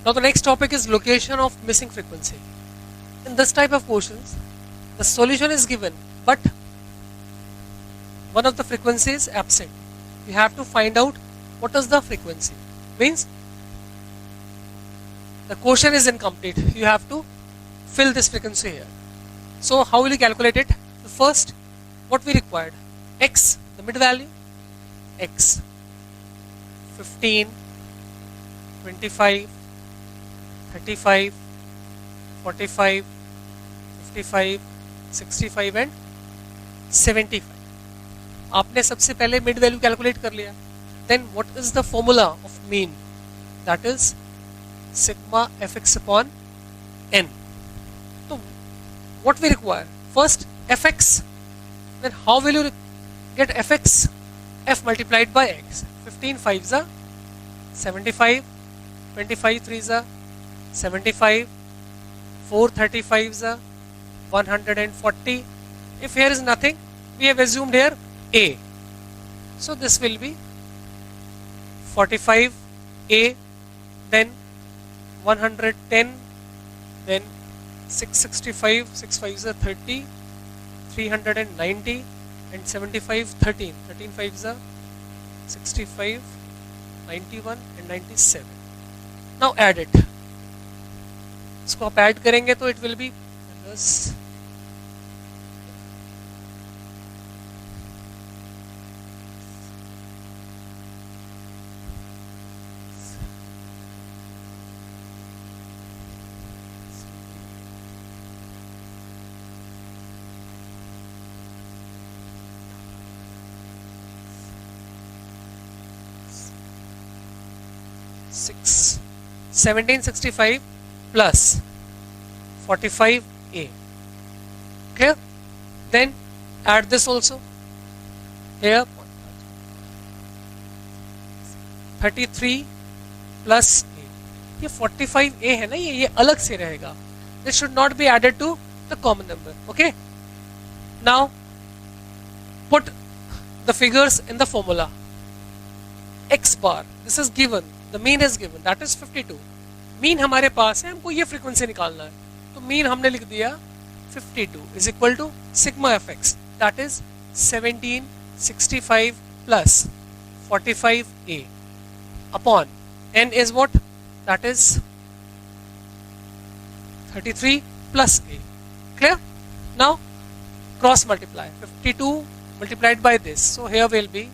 Now the next topic is location of missing frequency. In this type of questions, the solution is given, but one of the frequency is absent. You have to find out what is the frequency. Means the question is incomplete. You have to fill this frequency here. So how will you calculate it? First, what we required? X, the mid value, X, 15, 25, 35, 45, 55, 65 and 75. आपने सबसे पहले mid value calculate कर लिया. Then what is the formula of mean? That is sigma fx upon n. So what we require? First fx. Then how will you get fx? F multiplied by x. 15 5s are 75, 25 3s are 75, 4 35s are 140. If here is nothing, we have assumed here a. So this will be 45 a, then 110, then 665, 6 5s are 30, 390 and 75 13. 13 5s are 65, 91 and 97. Now add it. इसको आप add करेंगे तो it will be plus 1765 plus 45a. Okay, then add this also here. 33 plus a. ये 45a है ना, ये अलग से रहेगा. This should not be added to the common number. Okay, now put the figures in the formula. X bar, this is given, the mean is given, that is 52. Mean हमारे पास है, हमको ये फ्रीक्वेंसी निकालना है, तो मीन हमने लिख दिया 52 is equal to sigma fx, that is 1765 plus 45a upon n is what? That is 33 plus a. Clear? Now cross multiply. 52 multiplied by this, so here will be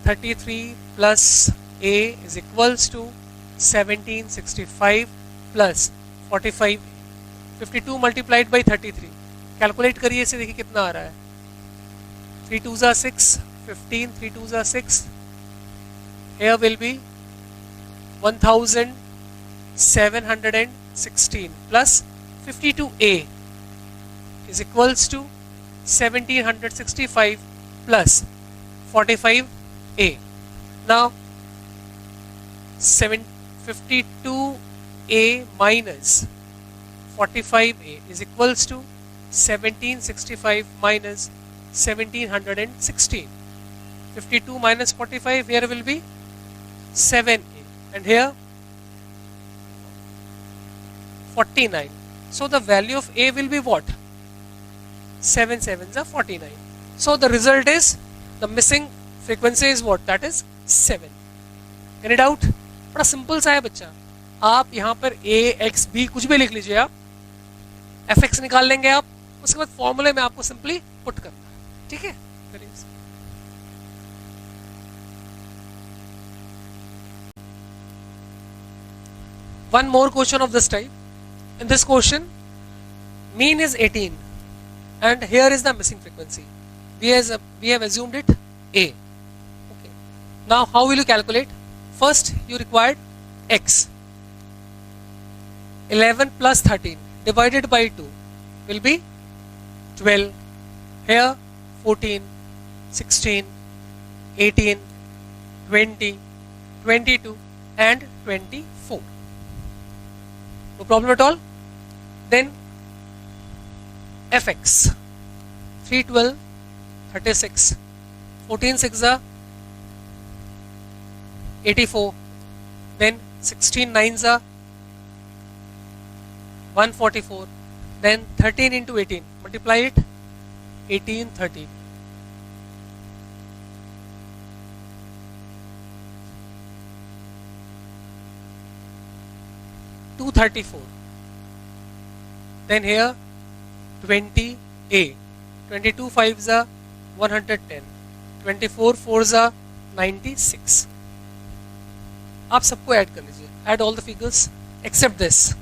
33 plus a is equals to 1765 plus 45. 52 multiplied by 33. Calculate करिए इसे, देखिए कितना आ रहा है. 3 2s are 6, 15, 3 2s are 6. Here will be 1716 plus 52a is equals to 1765 plus 45a. Now 752a minus 45a is equals to 1765 minus 1716. 52 minus 45, here will be 7a, and here 49. So the value of a will be what? 7 7s are 49. So the result is, the missing frequency is what? That is 7. Any doubt? बड़ा simple सा है बच्चा. आप यहाँ पर a x b कुछ भी लिख लीजिए, आप fx निकाल लेंगे आप, उसके बाद फॉर्मूले में आपको सिंपली पुट करना है. ठीक है? One more question of this type. In this question, mean is 18 and here is the missing frequency. We have assumed it a. Okay. Now how will you calculate? First you required x. 11 plus 13 divided by 2 will be 12. Here 14, 16, 18, 20, 22 and 24. No problem at all. Then fx 312, 36, 14 6 are 84, then 16 9s are 144. Then 13 into 18. Multiply it. 18, 30. 234. Then here 20a. 22 5s are 110. 24 4s are 96. आप सबको add कर लीजिए. Add all the figures except this.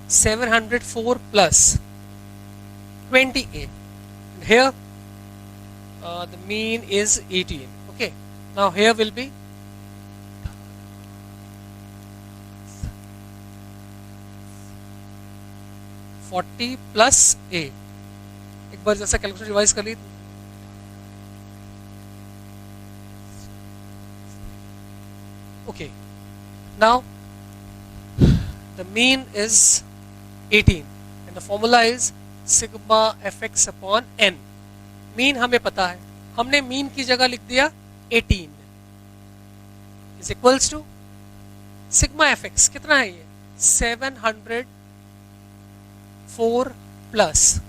$704 plus 20a. Here the mean is 18. Okay. Now here will be 40 plus a. एक बार जैसा calculation revise कर ली. Okay. Now the mean is 18 and the formula is sigma fx upon n. Mean हमें पता है, हमने mean की जगह लिख दिया 18 is equals to sigma fx. कितना है ये? 704 plus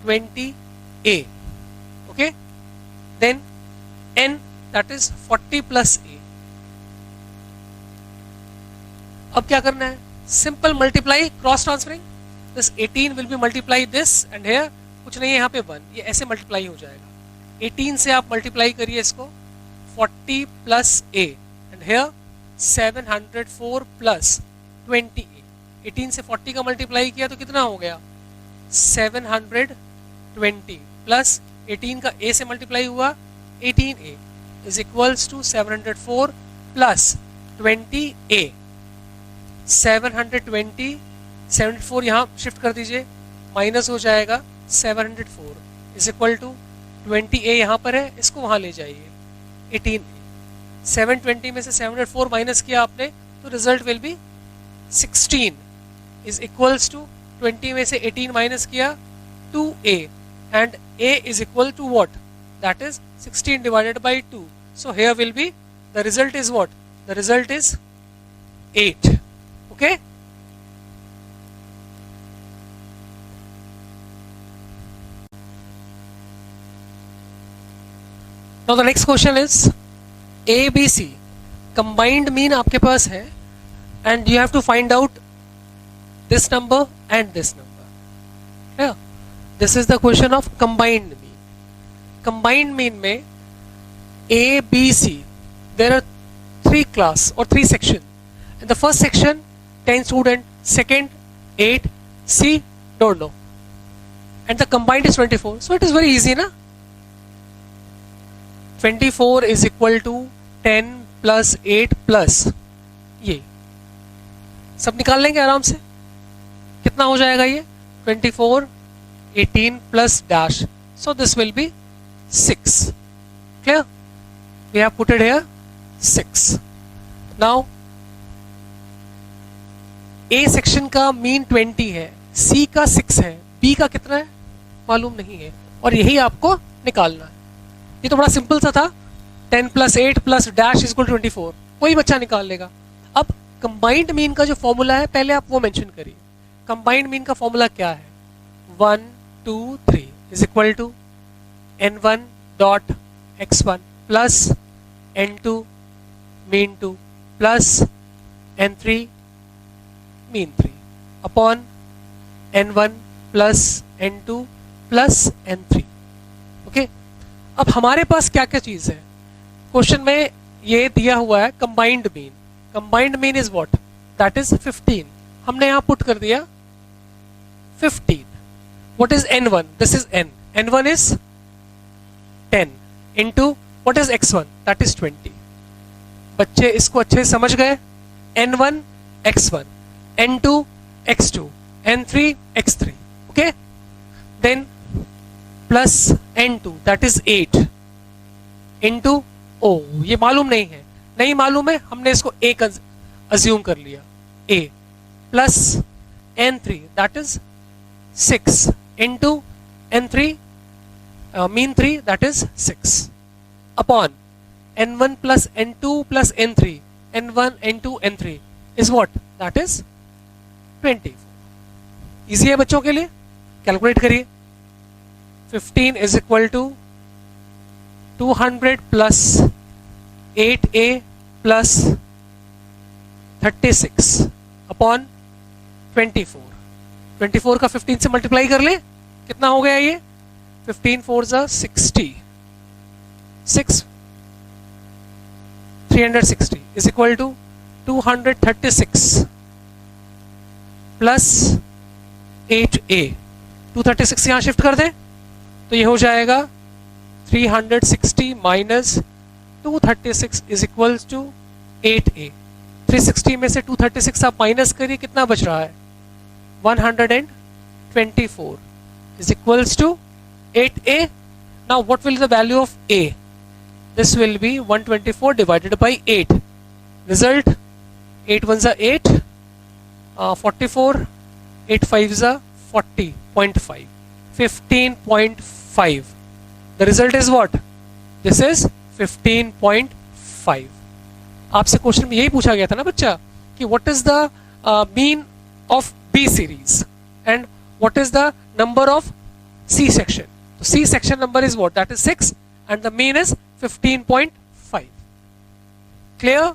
20a. okay, then n, that is 40 plus a. अब क्या करना है? Simple multiply, cross transferring. This 18 will be multiply this and here कुछ नहीं है, यहाँ पे 1. ये ऐसे मल्टीप्लाई हो जाएगा. 18 से आप मल्टीप्लाई करिए इसको, 40 plus a and here 704 plus 20a. 18 से 40 का मल्टीप्लाई किया तो कितना हो गया? 720 प्लस 18 का a से मल्टीप्लाई हुआ 18a is equals to 704 plus 20a. 720, 74 यहाँ शिफ्ट कर दीजिए, माइनस हो जाएगा 704 इज इक्वल टू 20a यहाँ पर है, इसको वहाँ ले जाइए 18a. 720 में से 704 माइनस किया आपने तो result will be 16 is equals to 20 में से 18 माइनस किया 2a and a is equal to what? That is 16 divided by 2. So here will be the result is what? The result is 8. Okay. Now the next question is ABC. Combined mean आपके पास है and you have to find out this number and this number. Yeah. This is the question of combined mean. Combined mean में ABC there are 3 class or 3 section. In the first section 10 student, second 8, C don't know, and the combined is 24. So it is very easy na. 24 is equal to 10 plus 8 plus ये सब निकाल लेंगे आराम से. कितना हो जाएगा ये? 24, 18 plus dash. So this will be 6. Clear? We have put it here 6. Now A section का मीन 20 है, C का 6 है, B का कितना है मालूम नहीं है, और यही आपको निकालना है. ये तो बड़ा सिंपल सा था. 10 प्लस 8 प्लस डैश इक्वल 24, कोई बच्चा निकाल लेगा. अब कंबाइंड मीन का जो फॉर्मूला है पहले आप वो मेंशन करिए. कंबाइंड मीन का फॉर्मूला क्या है? 1 2 3 is equal to n1 dot x1 plus n2 mean 2 plus n3 mean 3 upon n1 plus n2 plus n3. Okay, अब हमारे पास क्या क्या चीज है क्वेश्चन में? ये दिया हुआ है combined mean. Combined mean is what? That is 15. हमने यहां पुट कर दिया 15. What is n1? This is n. n1 is 10 into what is x1? That is 20. बच्चे इसको अच्छे से समझ गए? n1 x1, n2 x2, n3 x3. okay, then plus n2 that is 8 into o. ये मालूम नहीं है, नहीं मालूम है, हमने इसको a अज्यूम कर लिया. a plus n3, that is 6 into n3, mean 3, that is 6, upon n1 plus n2 plus n3, n1 n2 n3 is what, that is 24. Easy है बच्चों के लिए, कैलकुलेट करिए. 15 is equal to 200 plus 8a plus 36 upon 24. 24 का 15 से multiply कर ले, कितना हो गया ये? 15 4 जा 60, 6 360 is equal to 236 plus 8a. 236 यहां शिफ्ट कर दें तो ये हो जाएगा 360 minus 236 is equal to 8a. 360 में से 236 आप माइनस करिए, कितना बच रहा है? 124 is equals to 8a. Now what will be the value of a? This will be 124 divided by 8. Result, 8 ones are 8, 44, 8 fives are 40.5, 15.5. The result is what? This is 15.5. आपसे question में यही पूछा गया था ना बच्चा कि what is the mean of B series and what is the number of C section. So C section number is what? That is 6 and the mean is 15.5. Clear?